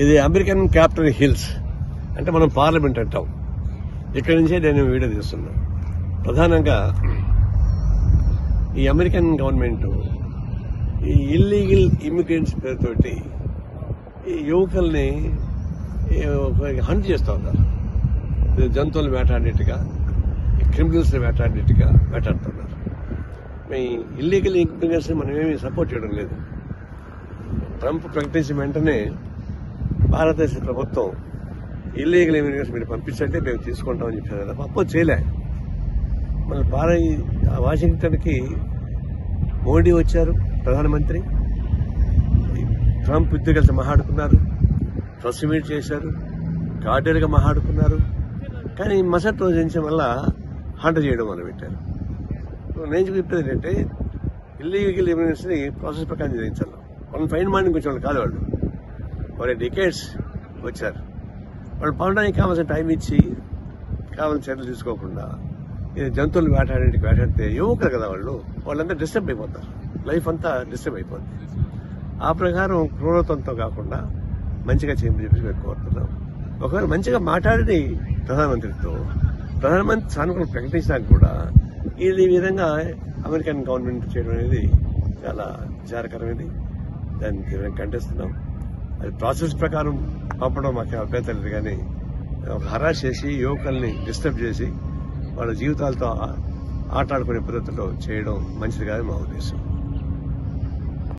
ఇది American capital hills అంటే మనం పార్లమెంట్ అంటాం. ఇక్కడి నుంచే నేను వీడియో తీస్తున్నా. ప్రధానంగా ఈ అమెరికన్ గవర్నమెంట్ ఈ ఇల్లీగల్ ఇమిగ్రెంట్స్ పేరుతోటి ఈ యువకుల్ని హంట్ చేస్తూ ఉన్నారు. జంతువులు వేటాడినట్టుగా, క్రిమినల్స్ వేటాడినట్టుగా వేటాడుతున్నారు. ఈ ఇల్లీగల్ ఇమిగ్రెంట్స్ మనమేమీ సపోర్ట్ చేయడం లేదు. ట్రంప్ ప్రకటించిన వెంటనే భారతదేశ ప్రభుత్వం ఇల్లీగల్ ఇమిగ్రెంట్స్ మీరు పంపించంటే మేము తీసుకుంటామని చెప్పారు కదా, అప్పుడు చేయలే. మన వాషింగ్టన్కి మోడీ వచ్చారు, ప్రధానమంత్రి. ట్రంప్ ఇద్దరు కలిసి మాట్లాడుకున్నారు, ప్రెస్ మీట్ చేశారు, కార్డియల్గా మాట్లాడుకున్నారు. కానీ మసటి రోజు నుంచి మళ్ళా హంట చేయడం మొదలుపెట్టారు. నేను చెప్పేది ఏంటంటే ఇల్లీగల్ ఇమిగ్రెంట్స్ని ప్రాసెస్ ప్రకారం చేయించాలి. వాళ్ళని ఫైన్ మార్నింగ్ వచ్చే వాళ్ళు కాదు. వాళ్ళు డికేట్స్ వచ్చారు. వాళ్ళు పండడానికి కావాల్సిన టైం ఇచ్చి కావాల్సిన చర్యలు తీసుకోకుండా జంతువులు వేటాడితే యువకులు కదా వాళ్ళంతా డిస్టర్బ్ అయిపోతారు. లైఫ్ అంతా డిస్టర్బ్ అయిపోతుంది. ఆ ప్రకారం క్రూరత్వంతో కాకుండా మంచిగా చేయమని చెప్పేసి మేము కోరుతున్నాం. ఒకవేళ మంచిగా మాట్లాడి ప్రధానమంత్రితో ప్రధానమంత్రి సానుకూలం ప్రకటించడానికి కూడా ఈ విధంగా అమెరికన్ గవర్నమెంట్ చేయడం అనేది చాలా విచారకరమైనది. దాన్ని తీవ్రంగా ఖండిస్తున్నాం. అది ప్రాసెస్ ప్రకారం పంపడం మాకు అభ్యంతరం లేదు. కానీ ఒక హరాస్ చేసి యువకుల్ని డిస్టర్బ్ చేసి వాళ్ళ జీవితాలతో ఆటలాడుకునే పద్ధతిలో చేయడం మంచిది కాదని మా ఉద్దేశం.